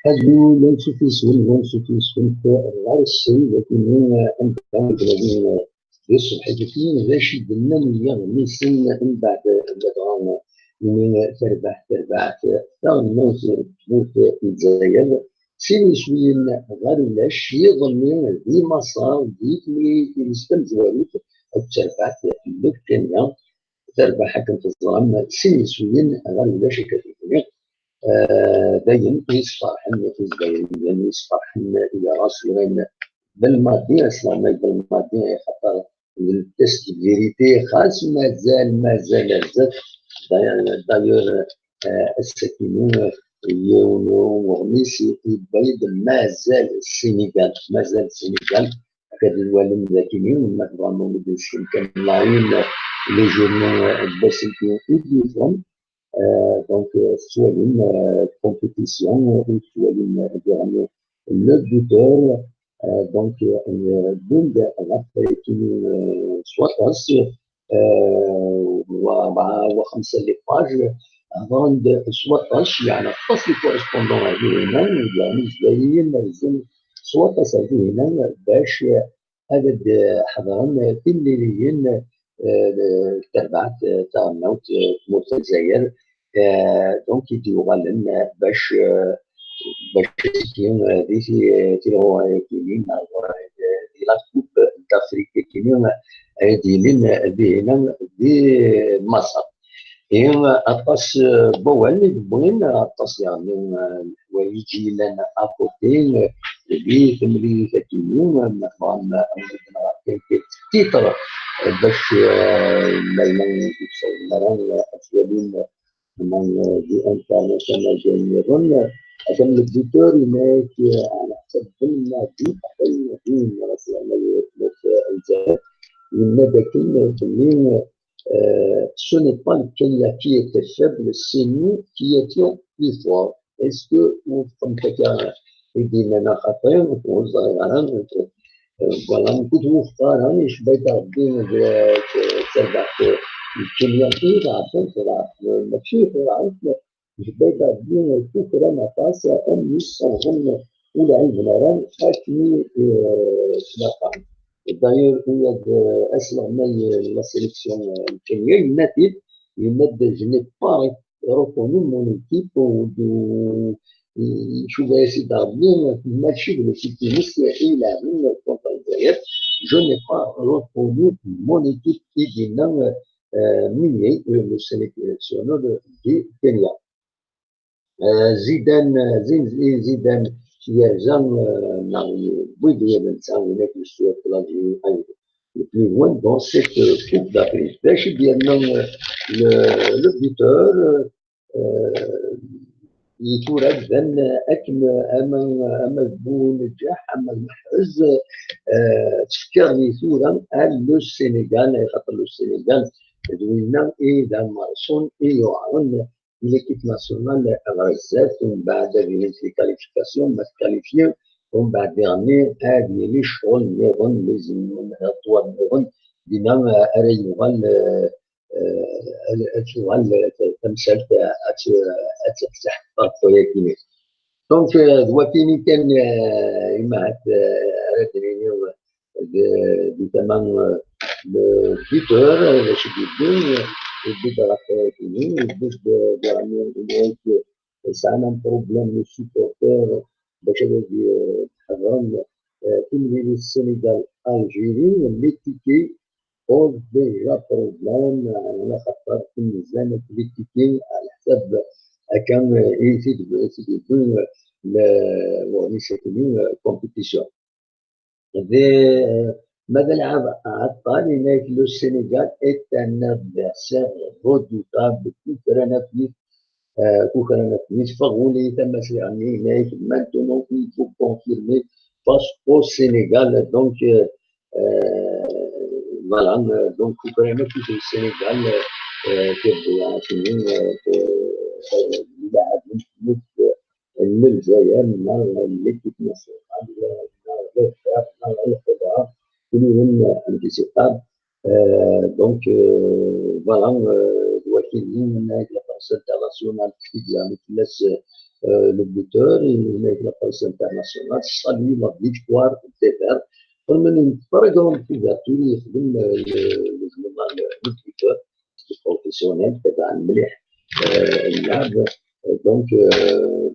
هادو لا نسوفيسون غير الشيء لكن انت الذين يصبح كثير لا شي قلنا من ميسين من بعد مثلا من تربح تغنى تموت الجزائر سيني شوية غير لا شي يظنين دي مسار دي اللي يستمزوريك تربح في الثانية تربح حكم في الظلام سيني شوية غير لا شي كثير داين يصفحن الجزائريين يصفحن إلى راسيين بالماضي أصلا ما بالماضي خاطر التست فيريتي خاص مازال زاد داير السكينون يونو وغميسي يبيض مازال السنغال هكذا الوالد ذاكيين ما فرامون بديسين كان لاين لي جورنو الباسيكيين يديفهم donc soit une compétition ou soit une dernière le buteur donc بند غطى soit وخمسة ليباج avant soit يعني الفصل كورسبوندون هذه هنا يعني زاين لازم soit هذه هنا باش هذا حضرنا في الليليين تبعت تاع الموت موت الجزائر دونك يديوغالن باش كاين هذه تيرو كاينين دي لا كوب دافريك كاينين ديالين بينا دي مصر اطاس بوالي بوين اطاس يعني ويجي لنا ابوتين اللي تملي كاينين مثلا كاين تيتر باش ما يوصل لنا من دي انترناسيونال جينيرون عشان الدكتور هناك على حسب المادي حتى المدين مثلا الجزائر لماذا كاين كاين ce n'est pas le Kenya qui était faible, c'est nous qui étions plus forts. Est-ce que vous comprenez يدي لنا خطير وصغيران voilà نكون مختار مش بيتا الدين تبع الكيمياء عشان تلعب ماشي تلعب مش بيتا الدين الفكرة نفاسة أم يصغن ولا عندنا ران حاكمي سلاطان d'ailleurs il y a أسمع من la sélection الكيمياء النتيج يمد je n'ai pas reconnu mon équipe شو بس داربين ماشي بالسيتي مستحيل من كونتر الجزائر je n'ai pas reconnu mon équipe qui dit ميني le sélectionneur du Kenya زيدان يرجع بويدي الانسان هناك يشتغل في لاجي le plus loin dans cette coupe d'Afrique باش ديالنا le buteur يتورد بان اكم اما بو نجاح اما المحرز تفكر لي ثورا لو السنغال خاطر لو السنغال دوينا اذا مارسون يعاون l'équipe nationale غزات ومن بعد في الكاليفيكاسيون ما تكاليفيو ومن بعد يعني هذه اللي شغل نيغون لازم نهضوا نيغون ديما اريوغال تمثال تحت خويا دونك دلوقتي كان يما راتني دي تمام البيتور باش يدير البيتور كاينين باش يعني هناك ساعنا بروبليم لو سوبورتور باش تحرم تملي السنغال الجيري لي تيكي pose déjà problème على خاطر في الميزان البوليتيكي على حساب كان يكون ورنيشاتين كومبيتيسيون ماذا لعب عطال هناك لو السنغال est un adversaire redoutable كوكرنا في فغولي تم يعني هناك maintenant il faut confirmer face au Sénégal donc voilà donc كوكرنا في السنغال كيبدو عارفين لاعب من الجزائر من ليكيب ناسيونال كلهم انتساب دونك فوالا دلوقتي la presse internationale qui laisse le buteur, la presse internationale salue la victoire des Verts. Par exemple, couverture, le journal Le Buteur, professionnel, تبع المليح اللعب. Donc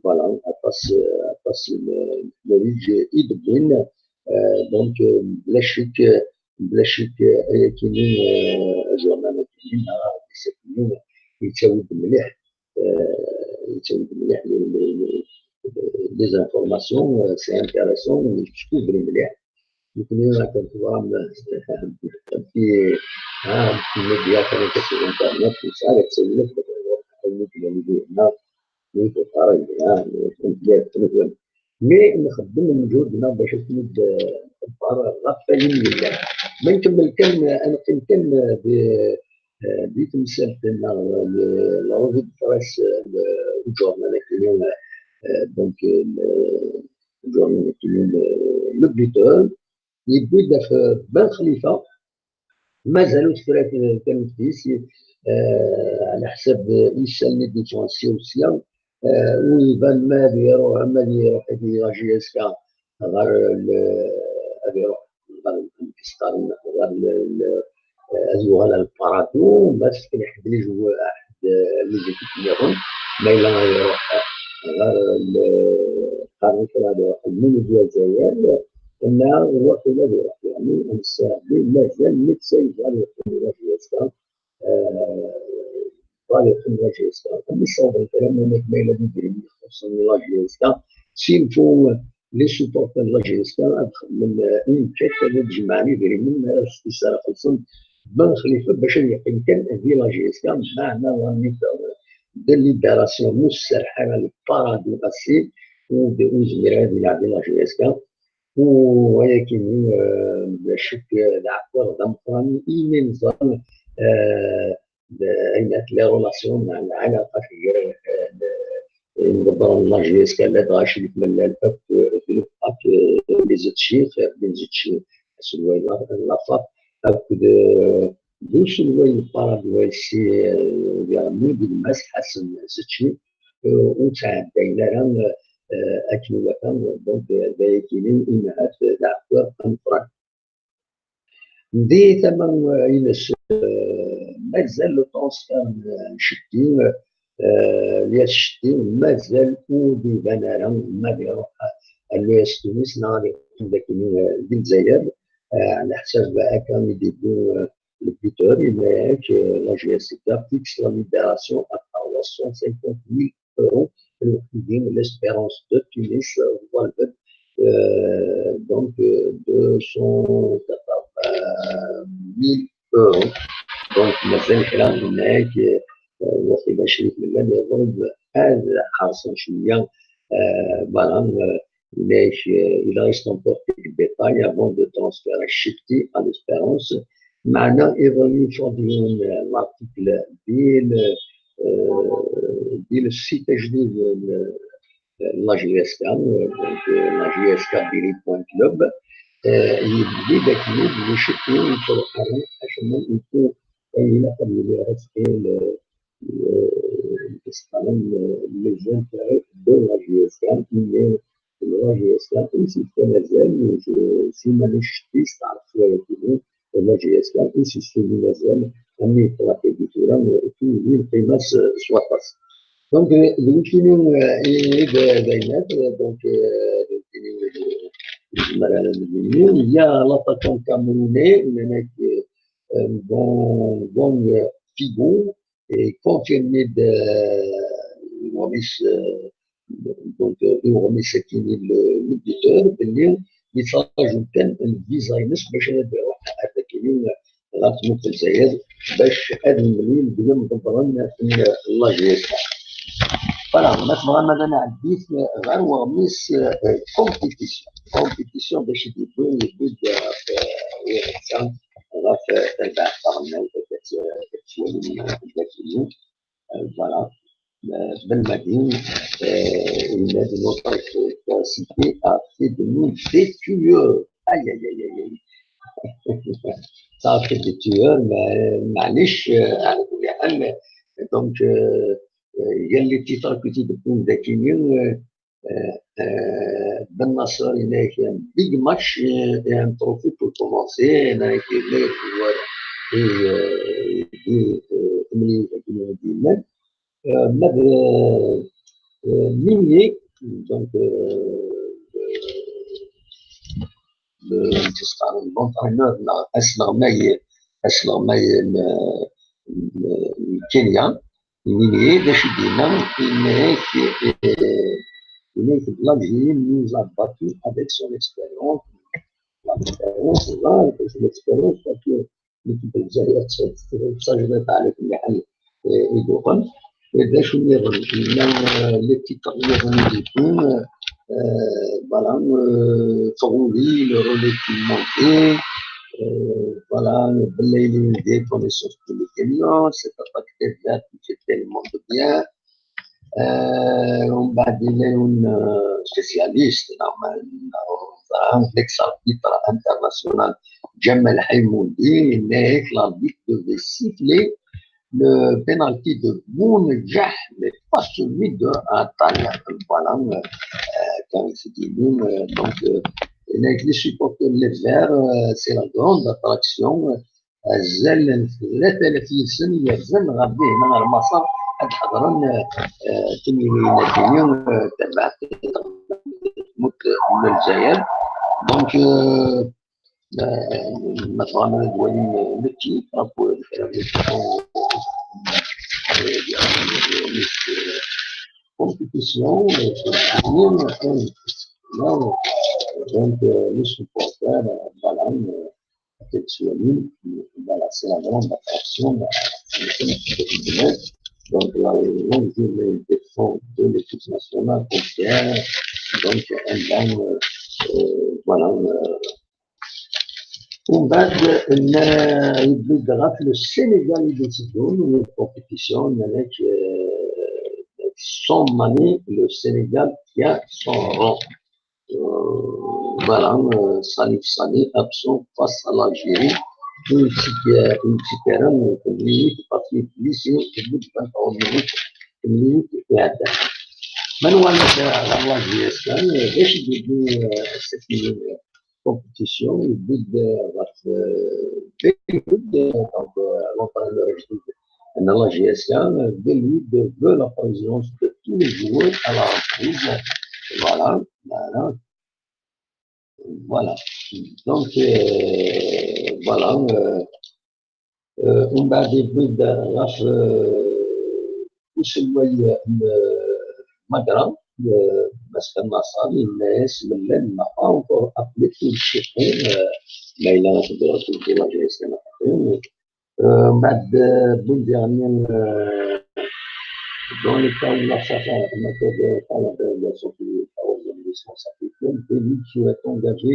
voilà, passe النتيجة إيد donc بلا شك كاينين جورنال كاينين ديسيبلين يتساود مليح لي زانفورماسيون سي انتيريسون تكوبري مليح. يمكن انا كنتبغى في الميديا كانت في الانترنت وساعات تسولف الميديا اللي هنا في الخارج يعني مي نخدم مجهودنا باش تمد الفار غفالين لله. ما نكمل كان انا كان بتمثال ديالنا لا روفي دو بريس الجورنال كاين دونك الجورنال كاين لو بليتور يبدا في بن خليفه مازالوا تفرات كالمفتيس على حساب يسالني ديفونسي وسيا ويبان ما يروح يدي جي اس كا غير يروح الكستان غير على الباراتون بس كان يحب لي جوا احد لي زيكيب ديالهم ما الا يروح غير القانون هذا المنو ديال الجزائر انها هو كذا يروح يعني المستعمل مازال متسيد على جي اس كا غالي في لا اس كا مش صوب الكلام هناك ما الا يدير خصوصا لا اس كا سيلفو لي سوبورتر لا اس كا من اون كيت تجمعني ديري من استساره خصوصا بن خليفه باش يمكن في لا اس كا معنا de libération مسترحة للبارادو أسي وزميرات ديال لا جي اس كا ولكن بشك العقار ضمقاني نظام عندك لي رولاسيون مع العلاقه نظام لا جي اس كا لا داش من الفك لي زيتشي لي زيتشي سوي لا فاب اكد دوش الوي بارادو سي يعني بالمس حسن زيتشي وتعدينا لهم اكل وكان دونك بايكين امهات العقار انفراد دي ثمن ينس مازال لو ترونسفير شدي لياس شدي مازال ودي بنارم ما بيروح الياس تونس ناري داك الجزائر على حساب كان يديروا البيتور ياك لا جي اس كا فيكس لا ليبراسيون ا 350,000 euros الوحيدين ليسبيرونس دو تونس والبد donc 280,000 euros. Donc مازال كلام هناك واخد 20 مليون يضرب هذا حاصل شويه فوالا il reste encore quelques détails avant de transférer الشتي à l'espérance. معنا évolue فاضيين l'article ديال السيت جديد لا جي اس كا دونك لا جي اس كا ديري بوان كلوب يبدي داك اللي يشكلوا يفرقوا عشان يكون الى اللي راسكي الاسطنم لي زانتيري دو لا جي اس كا اللي لا جي اس كا انسيستي مازال سي مانيش تيست تعرف شويه كيفاش لا جي اس كا انسيستي مازال اني تراكي ديفيرون في القيمه سوا باس دونك يمكن بينات دونك il y a l'attaquant camerounais هناك bon Figo est confirmé de donc يغمس سكيني البيتور باللي يتراجع كان الفيزا ينس باش يروح هذا كاين غاتمو في الجزائر باش هذا المليون بيوم ضمن لا جي اس فوالا مثلا مثلا عديت غير وغميس كومبيتيسيون باش يبدو في غاف تبع قرنا كتشوف فوالا بالمدين ولاد نوتر سيتي افي دو نو دي تيور اي اي اي صافي دي تيور معليش على كل حال Donc, il y a les titres que tu peux définir. Ben Nasser, il a fait un big match et un trophée pour commencer. Il a été là pour Minier, donc l'entraîneur أسلر ماي الكينيا Minier باش يدينا هناك l'Algérie nous a battu avec son expérience. L'expérience parce que l'équipe الجزائرية تسجلت على كل حال يدوخن باش يغني les titres يغني voilà, Forouli, le relais qui manquait, voilà, des connaissances pour les Kenyans, cette attaque déviate qui fait tellement de bien. On va donner une spécialiste, l'ex-arbitre international Jamal Haïmoudi, mais l'arbitre devait siffler le pénalty de Bounedjah, mais pas celui de Antalya. Voilà, quand il dit donc les supporters les verts, c'est la grande attraction. زال 33 سنة يزن غادي هنا على المسار هاد الحضران تنويناتيين تبعت من الجزائر دونك مثلا الدولي التي pour faire des compétitions donc les supporters voilà c'est la grande attraction donc la journée des fonds de l'équipe nationale entière donc elle gagne voilà ومن بعد يبدو الدرا في السنغال يديروا une compétition avec son année le Sénégal tient son rang voilà Salif Sané absent face à l'Algérie une petite terrain une minute parce qu'il ici au bout de 21 minutes une minute et à terre Manuel la GSM باش يبدو cette compétition il l'entraîneur de la GSM veut la présence de tous les joueurs à la reprise voilà donc voilà on va débuter Maghreb مسكن مصاري الناس من ما encore appelé tout le chifron mais il a la fédération de la GSM بعد بول dernier dans le cas où la chasse à la délégation de responsabilité Béli qui est engagé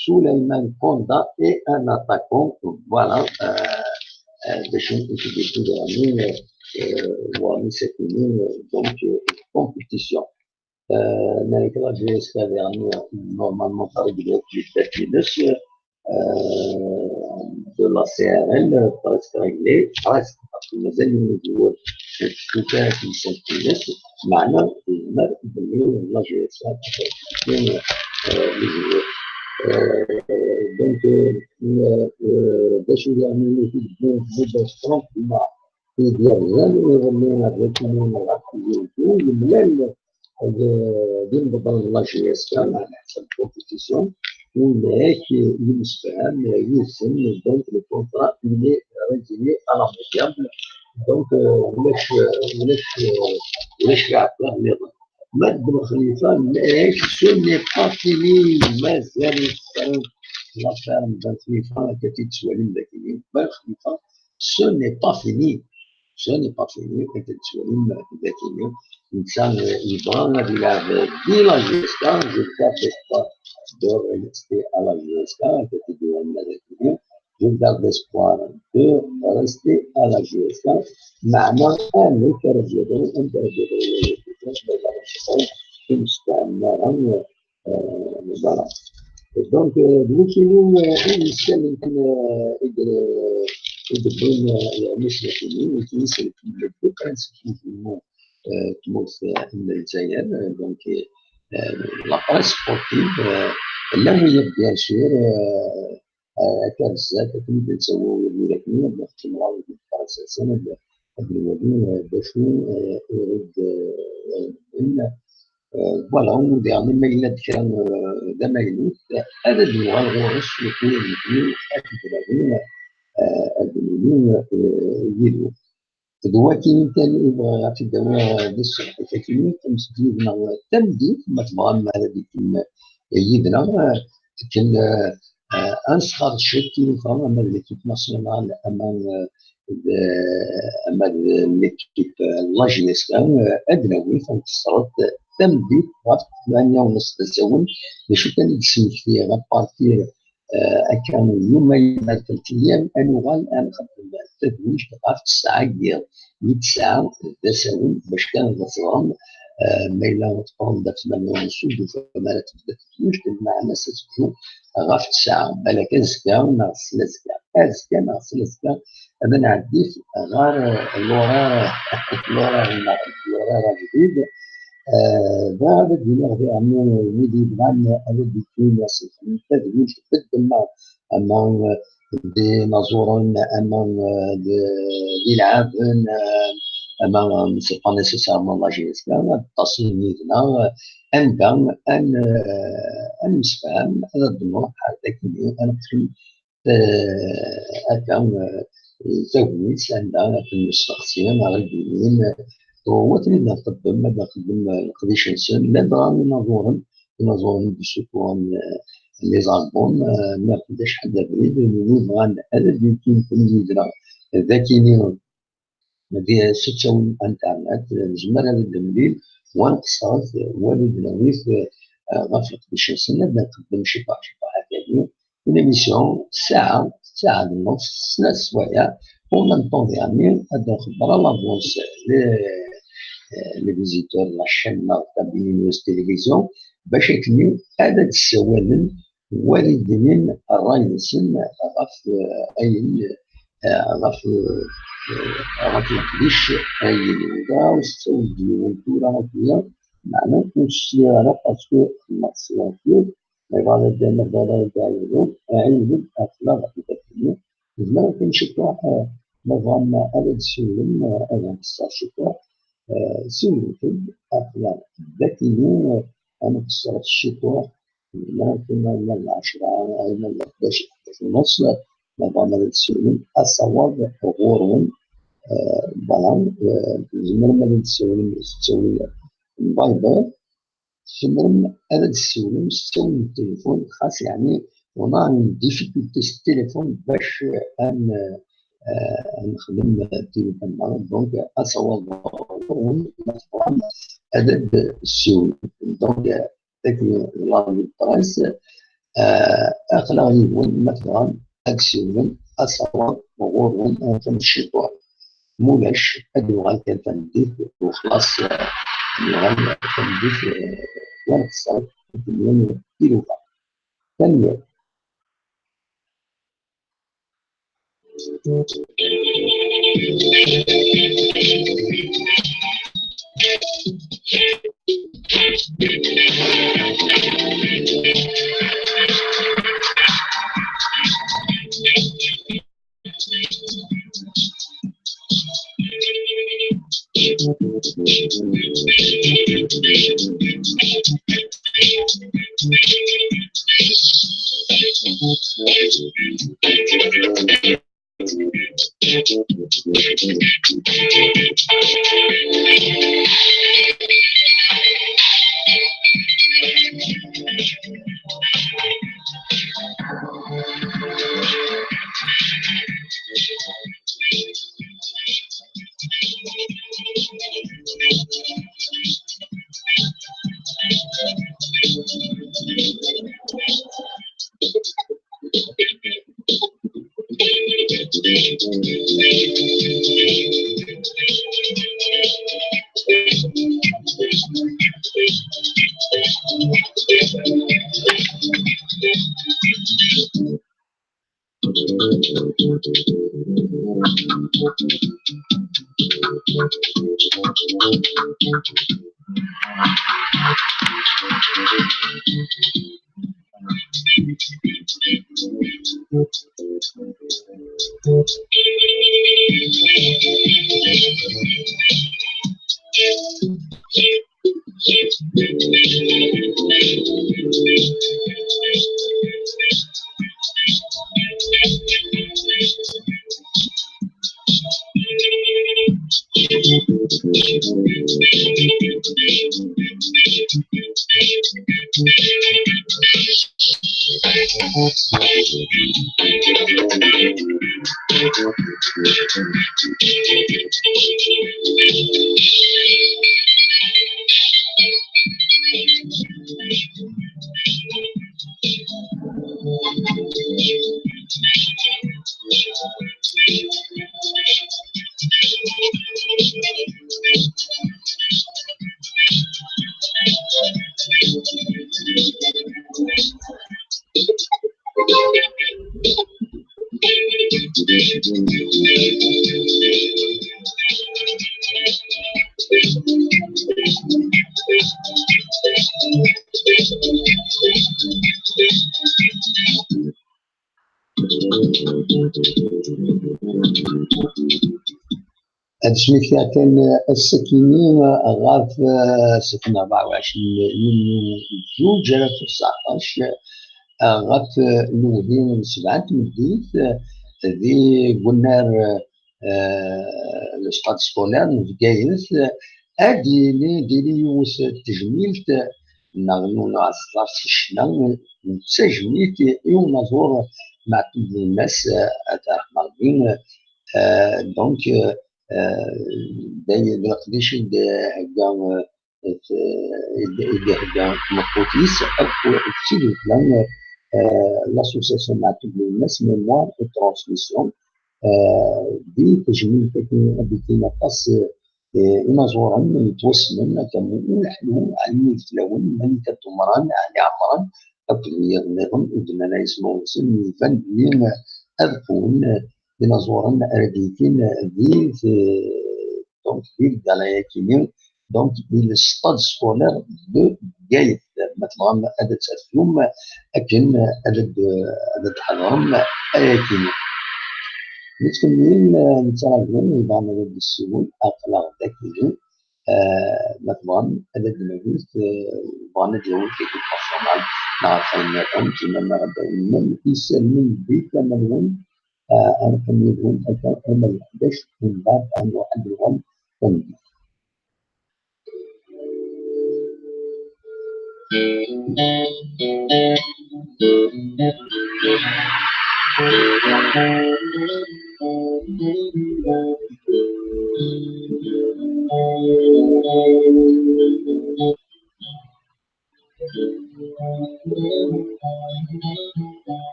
Souleymane Konda et un attaquant voilà de chez tout dernier voilà c'est une donc compétition la GSK dernière normalement par de la CRL presque réglé presque parce que les ennemis tout cas qui sont معناه la GSK les joueurs donc باش يعملوا في البوستون مع ديال يغنينا بكمون الملل لا جي اس كان على حسب الكومبيتيسيون وهناك يمسفهم يسن دونك لو كونترا اللي ريزيني على موديابل دونك ولاش كاع النظام مد بن خليفه ماهيش سو ني با فيني مازال يتكلم لافير بن خليفه كتتسوى للمداكين بن خليفه سو ني با فيني ce n'est pas fini, peut-être une insan يبغى يلعب دي لا GSK je garde l'espoir de rester à la GSK je garde l'espoir de rester à la GSK معنى أن كرجلين أنت رجلين مستعمرا voilà donc بنكينو إنسان يمكن ودبرنا مش لكني والكنيسة اللي كانت تموت في الجزائر. دونك لا بريس سبورتيف اللوية بيان سور هكا بزاف كنا نسويو ولكن باستمرار في السنة قبل الولي باش يرد فوالا وديرني ما إلا كان زعما يموت هذا النوع الغرس يكون يمكن أكبر أدمين يدو دلوقتي كان في الدواء ديال الصحة كاين تمسكينا تمديد ما تبغى هذيك يدنا كان انسخر شكل فما ليكيب ناسيونال اما ليكيب لاجينيس كان ادنوي فانتصرت تمديد وقت 8:30 تساون باش كان يتسمح فيها غابارتير كانوا يومين 3 ايام انوغال انا خدم التدويج في الساعه ديال 100 ساعه تساون باش كان النظام ما الا تقوم داك 8:30 فما تبدا التدويج مع الناس تكون غاف الساعه بالك زكا ناقص زكا زكا ناقص زكا انا نعدي غير لورا جديد هذا الدماغ ديالنا وليدي بغا هذا الدين يصير التدويج تبدل اما بنظورا اما بيلعب اما سي با نيسيسيرمون لا جيسكا التصميم ديالنا ان نسفهم هذا الدماغ هذاك انا كنت هكا زوجنيت عندها في المستقبل على الدين وتريد نقدم نقديش انسان لا بغا نظورا بسكون لي زالبوم ما قداش حدا بريد نبغى هذا اللي كيمكن يدرا ذاكيني ديال ستون انترنت نجمر هذا المليل ونقصر والد نويف غاف قداش انسان نقدم شي حاجه une émission ساعة ونص 3 سوايع ومن طون يعني هذا نخبر لافونس لي فيزيتور لا شين تاع نيوز تيليفزيون باش يكملوا هذا السوالن والدين الرئيسين غاف اي غاف القديش اي الوضع والسوق والدورة هكذا معناه السيارة باسكو المقصود عبارة ديال اليوم عيد أخلاق التدخين زمان كنمشي واحد نظام هذا السلم هذا الشتاء سلم أخلاق الذكيين أنا في الشتاء ما كنا من 10 من 11 ونص نظام هذا السلم الصواب غورون بلان زمان هذا السلم تسوي بايبر سمرم هذا السلم نستعمل التليفون خاص يعني ونا ديفيكولتي التليفون باش نخدم التليفون دونك اصور هذا السلم دونك ذاك لا بريس اغلبيه مثلا السلم اصور وغورهم في الشتاء مولاش اللغه كانت تنديك وخلاص اللغه تنديك ونقصر مليون كيلو ثانية. هاد الشميكة كان السكينين غاف سكن 24 يونيو جوج 1919 غاف نوذين 7 تمديت ذي قلنا الستاد سكولار في كاينس ادي ديري يوس التجميلت نغنو نعصر في الشنا تجميلت يوم نزور مع كل الناس تاع مغربين دونك دايما نقدرش هكا هكا مقوتيس في بلان l'association مع كل الناس ميموار و ترانسميسيون دي تجميل بكينا قاس نزورا يتوسمن كانوا نحن علمي الفلاون ملكة عمران علي عمران قبل يغنيهم ودنا يسمعوا سن فن بلين أذكون ديناصورا أرديتين دي دونك دي دالاياكينين دونك دي الستاد سكولار دو جايت مثلا عدد ساتفيوم أكن عدد حضرهم أياكينين نتكلمين نتراجعون إذا عدد السيول أقلق ذاكيين مثلا عدد المجلس بغانا ديالو كيكون باسيونال نعرفين كيما ما غادي يسلمين بيك لما أنا كنقول أنا ما نقدرش من بعد أن واحد الغم كندير.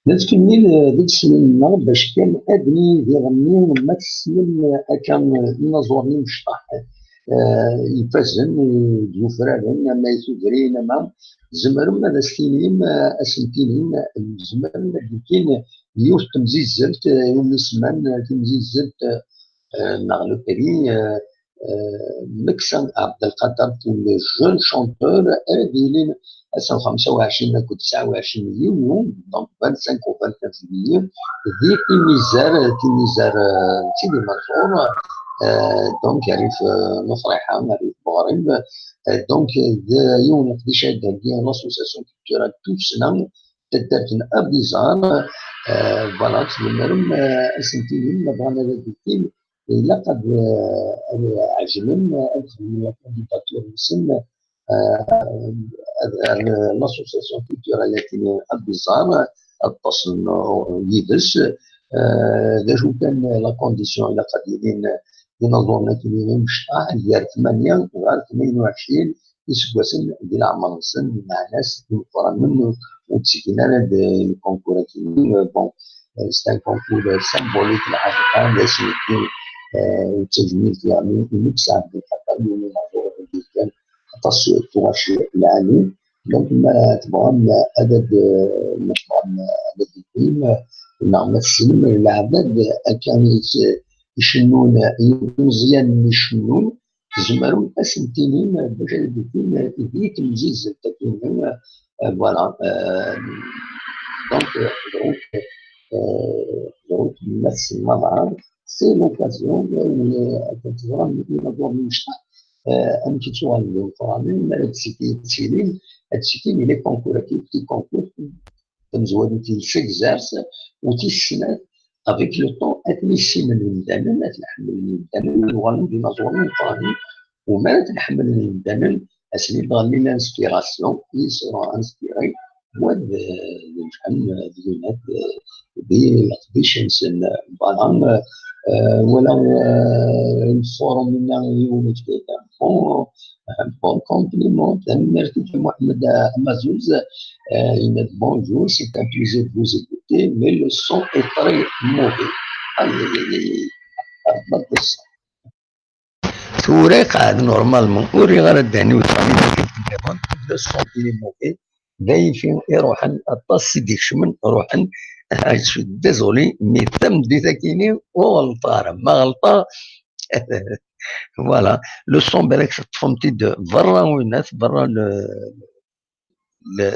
نتكمل ديك السنين باش كان ادني يغني ما تسلم كان نزورني مشطح يفزن يفرالن ما يسوفرين ما زمرم هذا السنين اسنتين زمرم كاين يوث تمزيزلت يوم السمان تمزيزلت نغلو كري مكسن عبد القادر بول جون شونتور ديالين 25 و 29 يوم دونك 25 و 29 يوم دي تيميزار سيدي منصور دونك يعني في نصريحه يعني في المغرب دونك يوم 11 ديال لاسوسياسيون كولتورال توت سنه تدرت ابيزار فوالا تمنرم اسنتيين بغانا الكتيب الا قد عجبن ادخل لا كانديداتور نسن لاسوسياسيون كولتورال التي ابيزار اتصل يدس ذا شو كان لا كونديسيون الى قادرين ينظرنا كيما مش ديال 8 غير 28 يسواسن ديال عمر السن مع ناس مقرن منه وتسكينا الكونكور كيما بون سي ان كونكور سيمبوليك الحقيقه لا سيكون وتجميل يعني المكس عبد القادر من المنظور كان خاص التراش العالي دونك ما تبغى عدد مشروع عدد الفيلم نعم السلم العدد كان يشنون مزيان يشنون زمرون اسنتينين باش الفيلم يديك مزيز التكوين فوالا دونك دروك الناس المظهر سي لوكازيون كتزرع ينظر المجتمع انت توالي فرامين هادشي كيتسيلين هادشي كاين لي كونكور كونكور تمزوالين تيسيكزارس وتيسنات افيك لو طون اتنيسي من المدامن اتنحمل المدامن الوالد ديناصورين فرامين وما تنحمل المدامن اسمي ضالي لانسبيراسيون يسرا انسبيري واد الفن ديالات دي لابيشنسن فوالا ولا الفورم من يوم كذا bon compliment merci Mohamed Amazouz il me dit bonjour c'est un plaisir de vous écouter mais le son est très mauvais توري قاعد نورمالمون وري غير الدهني وتفهمي التليفون le son il est mauvais دايفين يروحن الطاس ديك شمن روحن شو ديزولي مي تم دي تاكيني وغلطه ما غلطه فوالا لو سون بالك تفهمتي برا والناس برا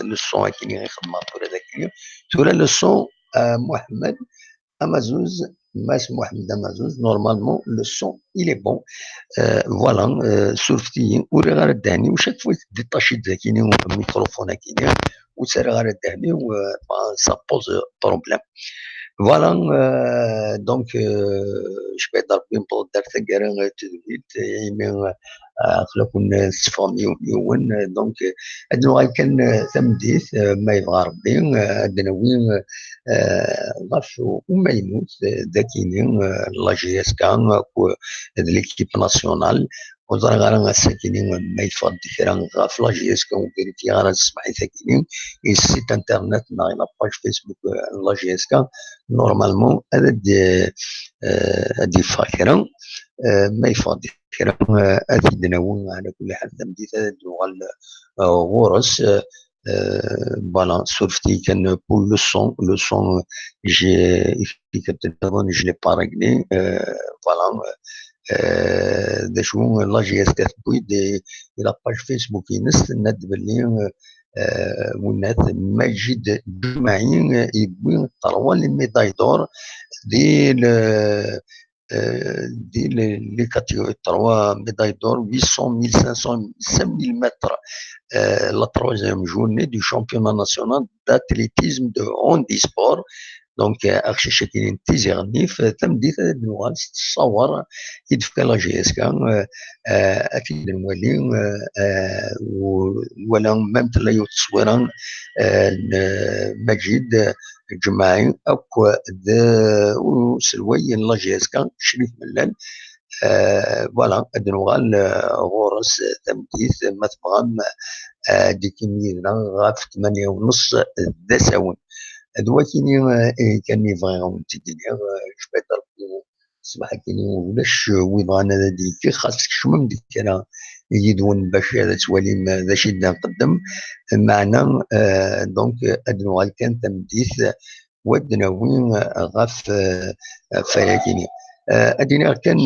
لو سون كاين يخدم تورا داك تورا لو سون محمد امازوز ماس محمد امازوز نورمالمون لو سون il est bon فوالا سورفتي وري غير الدهني وشاك فوا ديطاشي داكيني والميكروفون كاينين وسير غير الدهني و سا بوز بروبليم فوالا دونك شبيت ضربين بول دار ثقارا تدويت يمين خلاكم ستفامي يون دونك ادنو كان تمديث ما يبغى ربي ادنا وين غاف وما يموت ذاكينين لا جي اس كان ليكيب ناسيونال وزرا غير ساكنين ما يفضل كرا غاف لا جي اس كان وكيرتي غير تسمعي ساكنين السيت انترنت لا باج فيسبوك لا جي اس كان نورمالمون هذا دي فاكرا ما يفضل كرا اكيد ناون على كل حال تمديت اللغه غورس فوالا سورفتي كان بول لو سون جي كابتن je l'ai pas réglé فوالا دا شو لا جي اس كتبوي دي لا باج فيسبوك ينس ند باللي ونات ماجد جماعي يبوي طروا لي ميداي دور دي les catégories 3 médailles d'or, 800, 1500, 5000 mètres. La troisième journée du championnat national d'athlétisme de handisport. Donc, أخشى شكلين تيزيغني فتمديت النوال تصور يدفك لا جي اس كان أكيد المولي ولا مام تلايو تصويران مجيد جماعي أكو وسلوي لا جي اس كان شريف ملان فوالا النوال غورس تمديت مثلا دي كمية غاف 8:30 دساون هذو كان يبغيهم تدير شبات ربي صباح كاين ولاش ويبغانا هذيك خاصك شمم ديك انا يدون باش هذا توالي ذا شي نقدم معنا دونك ادنو كان تمديث ودنا وين غاف فراكيني ادينا كان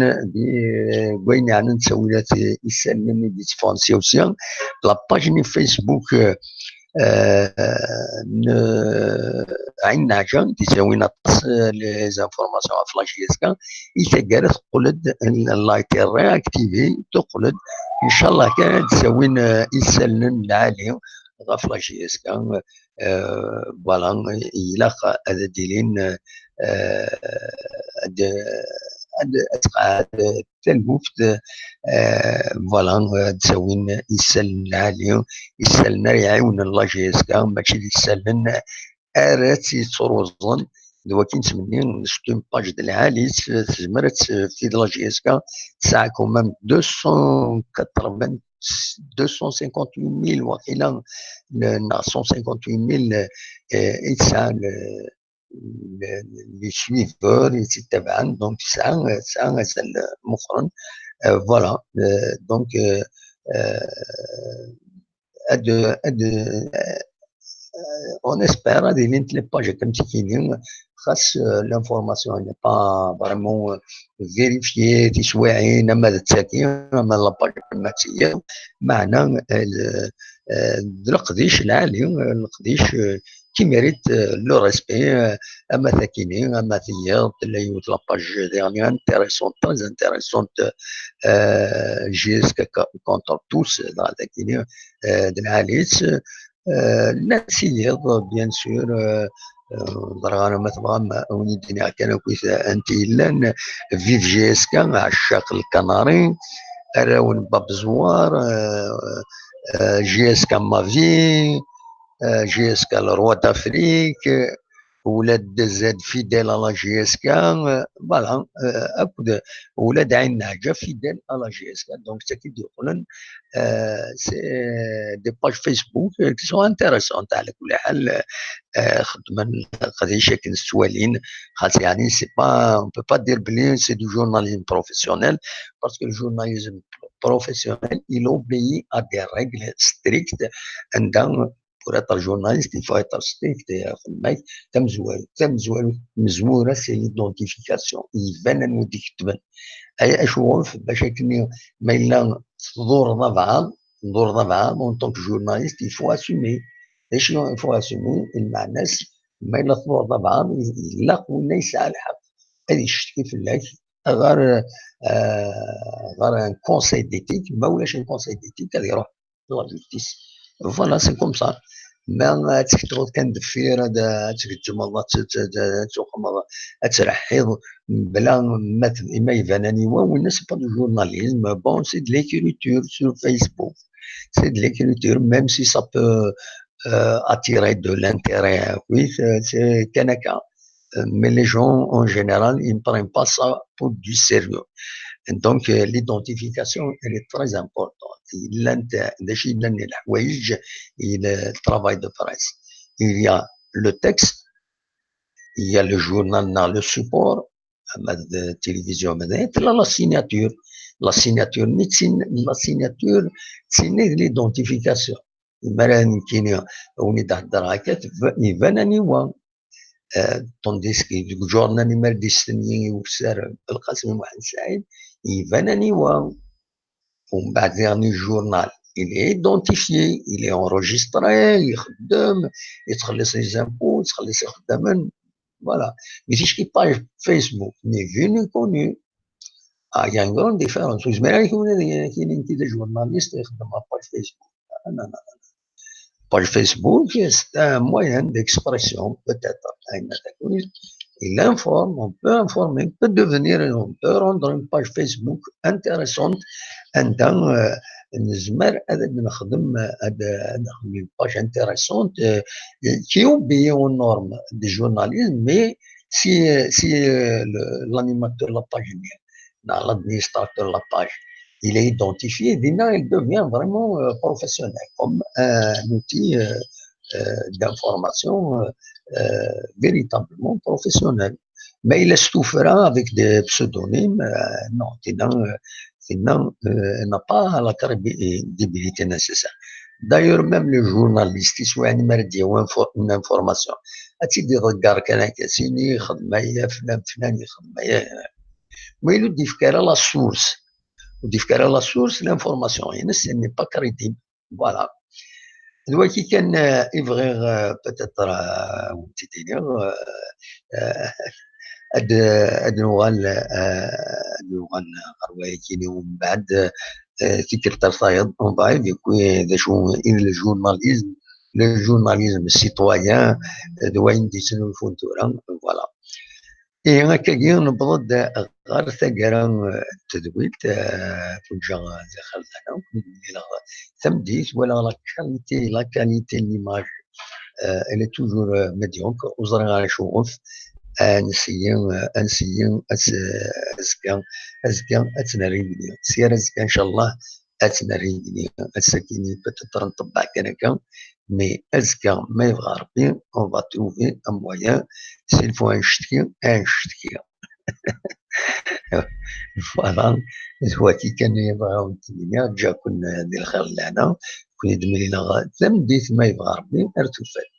بوين يعني نسوي يسلم ديسفونسيوسيون لاباج ني فيسبوك عندنا حاجه تساوينا لي زانفورماسيون فلاش يسكا يتقال تقلد لايتي رياكتيفي تقلد ان شاء الله كان تساوينا يسلم العالي فلاش يسكا فوالا الى هذا ديلين تلمفت فوالا تساوين يسالن العالي يسالنا يعاون الله جيسكا ماشي يسالن ارات يتروزن دوا كي نتمني نشتو باج د العالي تزمر في لا جيسكا تسعة كومام 280 258 000 وقيلا 158 000 يتسعى les suiveurs يتبعن دونك تسعة غزال مخرن فوالا دونك on espère هذه لي باج كم تكينين خاص l'information n'est pas vraiment vérifiée تسواعين اما التاكين اما لاباج الماتيه معنا القديش العالي القديش qui mérite le respect. اما ثاكينين اما ثياب تلايوت لاباج ديرني intéressante très intéressante jusqu'à contre tous dans ثاكينين دالعاليت الناس بيان سور ضرغانا ما تبغى ونيدينا كان كويس انت لان فيف جي اس كان عشاق الكناري راون باب زوار جي اس كان مافي جي اس كان الروا دافريك ولاد زاد فيديل على جي اس كان فوالا اكد ولاد عين حاجه فيديل على جي اس كان دونك تاكيد يقولن سي دي باج فيسبوك كي سون انتيريسونت على كل حال خدمه قضيه كاين السوالين خاص يعني سي با اون بو با دير بلي سي دو جورناليزم بروفيسيونيل باسكو الجورناليزم بروفيسيونيل il obéit à des règles strictes عندهم pour être journaliste il faut être strict مزوره سي ليدونتيفيكاسيون يبان وديك تبان اي اشوف باش كني ما الا تدور ضبعه اون طونك جورناليست il faut assumer ايش il faut assumer مع الناس ما الا تدور ضبعه لا ولا يسعى الحق هذه الشتي في الله غير غير كونساي ديتيك ما ولاش كونساي ديتيك هذا يروح لا جوستيس فوالا سي كوم سا ما تكتب كندفير هذا تكتب الله ترحيض بلا ما يبانني والناس با دو جورناليزم بون سي دو ليكريتور سور فيسبوك سي دو ليكريتور ميم سي سا بو attirer de l'intérêt oui c'est Kanaka mais les gens en général ils ne prennent pas ça pour du sérieux donc l'identification elle est très importante le travail de presse il y a le texte il y a le journal dans le support la télévision la signature c'est l'identification المران كاين وني تهضر هكا يبان اني هو طونديس كي جورنال مال ديستني وسار القاسم محمد سعيد يبان اني هو ومن بعد ديرني جورنال il est identifié il est enregistré يخدم يتخلص لي زامبو يتخلص يخدم فوالا ماشي كي باج فيسبوك ني في ني كوني il y a une grande différence وزميلي كاينين كي جورناليست يخدم على باج فيسبوك انا page Facebook, c'est un moyen d'expression, peut-être. Il informe, on peut informer, on peut devenir, on peut rendre une page Facebook intéressante. نزمر هذا نخدم une page intéressante qui obéit aux normes du journalisme, mais si l'animateur de la page l'administrateur de la page il est identifié, il devient vraiment professionnel, comme un outil d'information véritablement professionnel. Mais il laisse tout faire avec des pseudonymes. Non, il n'a pas la crédibilité nécessaire. D'ailleurs, même le journaliste, il soit animé une information. Tu dis, regarde, quelqu'un qui est signé, mais il dit que la source, il dit que la source, l'information, ce n'est pas crédible. Voilà. Donc, qui can ouvrir peut-être un petit délire, ad نوغال غروي كيني ومن بعد فكرة الفايض اون باي بيكون ذا شو إن الجورناليزم السيتويان دوين دي سنو الفونتورا فوالا إيه هكاكي نبض غير ثقرا التدويت فوجا دخل لنا ثمديت ولا لا كاليتي ليماج elle est toujours médiocre وزرنا نشوف انسيين ازكان اتنريدني سير ازكان ان شاء الله اتنريدني السكيني بتتر نطبع كنكا مي ازكان ما يبغى ربي اون فا تروفي ان مويان سي فوا نشتكي فوالا هو كي كان يبغاو الدنيا جا كنا ندير الخير لهنا كون يدمر لنا ثم ديت ما يبغى ربي ارتفع